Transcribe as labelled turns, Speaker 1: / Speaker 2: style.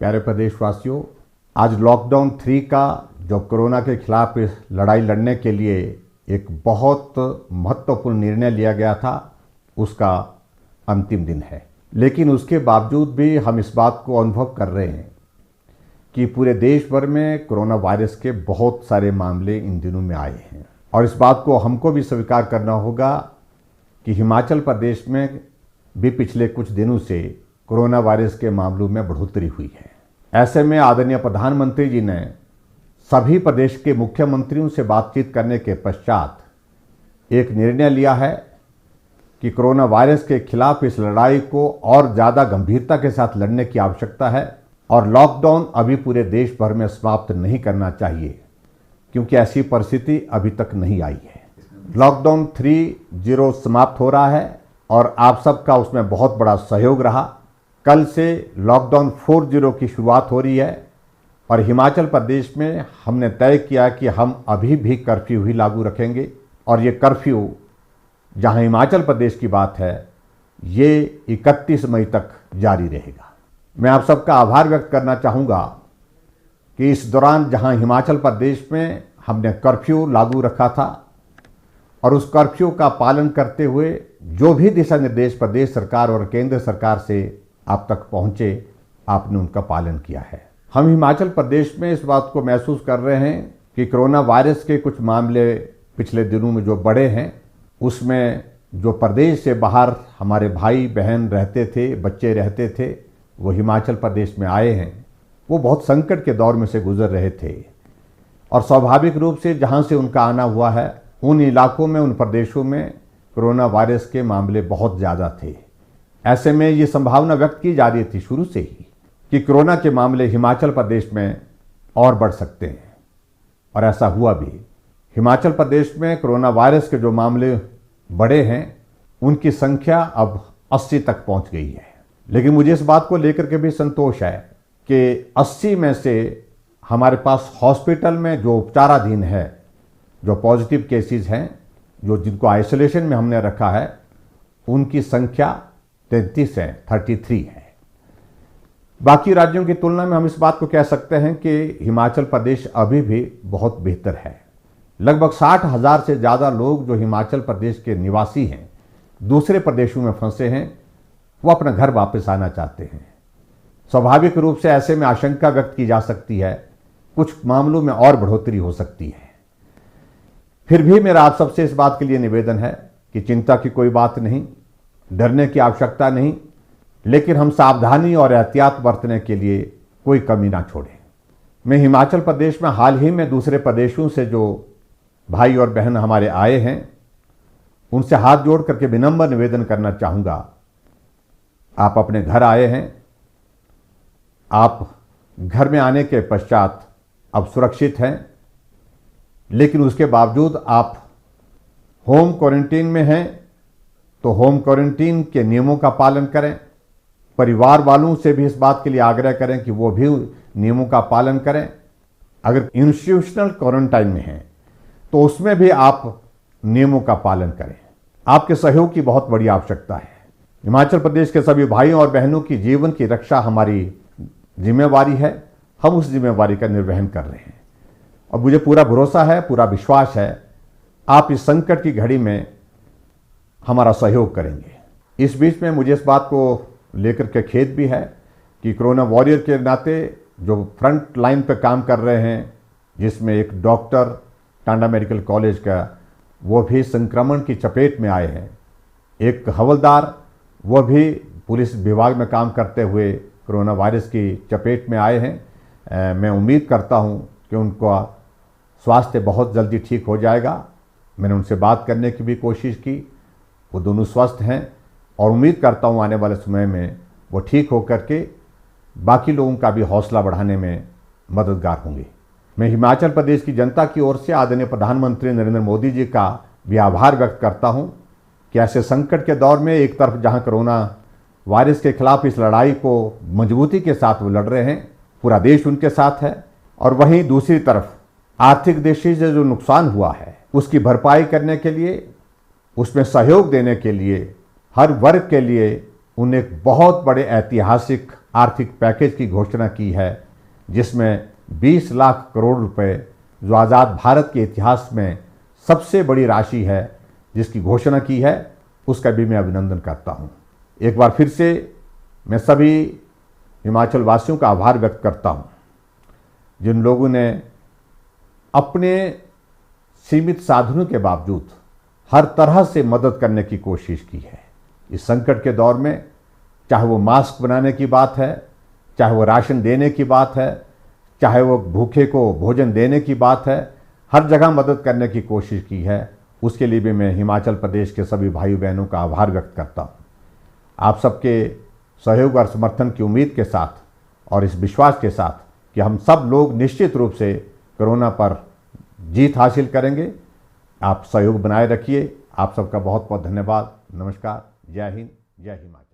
Speaker 1: प्यारे प्रदेशवासियों, आज लॉकडाउन 3 का जो कोरोना के खिलाफ इस लड़ाई लड़ने के लिए एक बहुत महत्वपूर्ण निर्णय लिया गया था, उसका अंतिम दिन है। लेकिन उसके बावजूद भी हम इस बात को अनुभव कर रहे हैं कि पूरे देश भर में कोरोना वायरस के बहुत सारे मामले इन दिनों में आए हैं। और इस बात को हमको भी स्वीकार करना होगा कि हिमाचल प्रदेश में भी पिछले कुछ दिनों से कोरोना वायरस के मामलों में बढ़ोतरी हुई है। ऐसे में आदरणीय प्रधानमंत्री जी ने सभी प्रदेश के मुख्यमंत्रियों से बातचीत करने के पश्चात एक निर्णय लिया है कि कोरोना वायरस के खिलाफ इस लड़ाई को और ज़्यादा गंभीरता के साथ लड़ने की आवश्यकता है और लॉकडाउन अभी पूरे देश भर में समाप्त नहीं करना चाहिए, क्योंकि ऐसी परिस्थिति अभी तक नहीं आई है। लॉकडाउन 3.0 समाप्त हो रहा है और आप सबका उसमें बहुत बड़ा सहयोग रहा। कल से लॉकडाउन 4.0 की शुरुआत हो रही है और हिमाचल प्रदेश में हमने तय किया कि हम अभी भी कर्फ्यू ही लागू रखेंगे और ये कर्फ्यू, जहां हिमाचल प्रदेश की बात है, ये 31 मई तक जारी रहेगा। मैं आप सबका आभार व्यक्त करना चाहूँगा कि इस दौरान जहां हिमाचल प्रदेश में हमने कर्फ्यू लागू रखा था और उस कर्फ्यू का पालन करते हुए जो भी दिशा निर्देश प्रदेश सरकार और केंद्र सरकार से आप तक पहुँचे, आपने उनका पालन किया है। हम हिमाचल प्रदेश में इस बात को महसूस कर रहे हैं कि कोरोना वायरस के कुछ मामले पिछले दिनों में जो बढ़े हैं, उसमें जो प्रदेश से बाहर हमारे भाई बहन रहते थे, बच्चे रहते थे, वो हिमाचल प्रदेश में आए हैं। वो बहुत संकट के दौर में से गुजर रहे थे और स्वाभाविक रूप से जहाँ से उनका आना हुआ है, उन इलाकों में, उन प्रदेशों में कोरोना वायरस के मामले बहुत ज़्यादा थे। ऐसे में ये संभावना व्यक्त की जा रही थी शुरू से ही कि कोरोना के मामले हिमाचल प्रदेश में और बढ़ सकते हैं, और ऐसा हुआ भी। हिमाचल प्रदेश में कोरोना वायरस के जो मामले बढ़े हैं, उनकी संख्या अब 80 तक पहुंच गई है। लेकिन मुझे इस बात को लेकर के भी संतोष है कि 80 में से हमारे पास हॉस्पिटल में जो उपचाराधीन है, जो पॉजिटिव केसेस हैं, जो जिनको आइसोलेशन में हमने रखा है, उनकी संख्या 33 है, 33 है। बाकी राज्यों की तुलना में हम इस बात को कह सकते हैं कि हिमाचल प्रदेश अभी भी बहुत बेहतर है। लगभग 60,000 से ज़्यादा लोग जो हिमाचल प्रदेश के निवासी हैं, दूसरे प्रदेशों में फंसे हैं, वो अपना घर वापस आना चाहते हैं। स्वाभाविक रूप से ऐसे में आशंका व्यक्त की जा सकती है कुछ मामलों में और बढ़ोतरी हो सकती है। फिर भी मेरा आप सबसे इस बात के लिए निवेदन है कि चिंता की कोई बात नहीं, डरने की आवश्यकता नहीं, लेकिन हम सावधानी और एहतियात बरतने के लिए कोई कमी ना छोड़ें। मैं हिमाचल प्रदेश में हाल ही में दूसरे प्रदेशों से जो भाई और बहन हमारे आए हैं, उनसे हाथ जोड़ करके विनम्र निवेदन करना चाहूँगा। आप अपने घर आए हैं, आप घर में आने के पश्चात अब सुरक्षित हैं, लेकिन उसके बावजूद आप होम क्वारंटीन में हैं, तो होम क्वारंटीन के नियमों का पालन करें। परिवार वालों से भी इस बात के लिए आग्रह करें कि वो भी नियमों का पालन करें। अगर इंस्टीट्यूशनल क्वारंटाइन में हैं, तो उसमें भी आप नियमों का पालन करें। आपके सहयोग की बहुत बड़ी आवश्यकता है। हिमाचल प्रदेश के सभी भाइयों और बहनों की जीवन की रक्षा हमारी जिम्मेवारी है। हम उस जिम्मेवारी का निर्वहन कर रहे हैं और मुझे पूरा भरोसा है, पूरा विश्वास है, आप इस संकट की घड़ी में हमारा सहयोग करेंगे। इस बीच में मुझे इस बात को लेकर के खेद भी है कि कोरोना वॉरियर के नाते जो फ्रंट लाइन पे काम कर रहे हैं, जिसमें एक डॉक्टर टांडा मेडिकल कॉलेज का, वो भी संक्रमण की चपेट में आए हैं। एक हवलदार, वो भी पुलिस विभाग में काम करते हुए कोरोना वायरस की चपेट में आए हैं। मैं उम्मीद करता हूं कि उनका स्वास्थ्य बहुत जल्दी ठीक हो जाएगा। मैंने उनसे बात करने की भी कोशिश की, वो दोनों स्वस्थ हैं और उम्मीद करता हूं आने वाले समय में वो ठीक होकर के बाकी लोगों का भी हौसला बढ़ाने में मददगार होंगे। मैं हिमाचल प्रदेश की जनता की ओर से आदरणीय प्रधानमंत्री नरेंद्र मोदी जी का भी आभार व्यक्त करता हूं कि ऐसे संकट के दौर में एक तरफ जहां कोरोना वायरस के खिलाफ इस लड़ाई को मजबूती के साथ वो लड़ रहे हैं, पूरा देश उनके साथ है, और वहीं दूसरी तरफ आर्थिक दृष्टि से जो नुकसान हुआ है उसकी भरपाई करने के लिए, उसमें सहयोग देने के लिए हर वर्ग के लिए उन्हें एक बहुत बड़े ऐतिहासिक आर्थिक पैकेज की घोषणा की है, जिसमें 20 लाख करोड़ रुपए, जो आज़ाद भारत के इतिहास में सबसे बड़ी राशि है, जिसकी घोषणा की है, उसका भी मैं अभिनंदन करता हूं। एक बार फिर से मैं सभी हिमाचल वासियों का आभार व्यक्त करता हूं, जिन लोगों ने अपने सीमित साधनों के बावजूद हर तरह से मदद करने की कोशिश की है। इस संकट के दौर में चाहे वो मास्क बनाने की बात है, चाहे वो राशन देने की बात है, चाहे वो भूखे को भोजन देने की बात है, हर जगह मदद करने की कोशिश की है। उसके लिए भी मैं हिमाचल प्रदेश के सभी भाई बहनों का आभार व्यक्त करता हूँ। आप सबके सहयोग और समर्थन की उम्मीद के साथ और इस विश्वास के साथ कि हम सब लोग निश्चित रूप से कोरोना पर जीत हासिल करेंगे, आप सहयोग बनाए रखिए। आप सबका बहुत बहुत धन्यवाद। नमस्कार। जय हिंद, जय हिमाचल।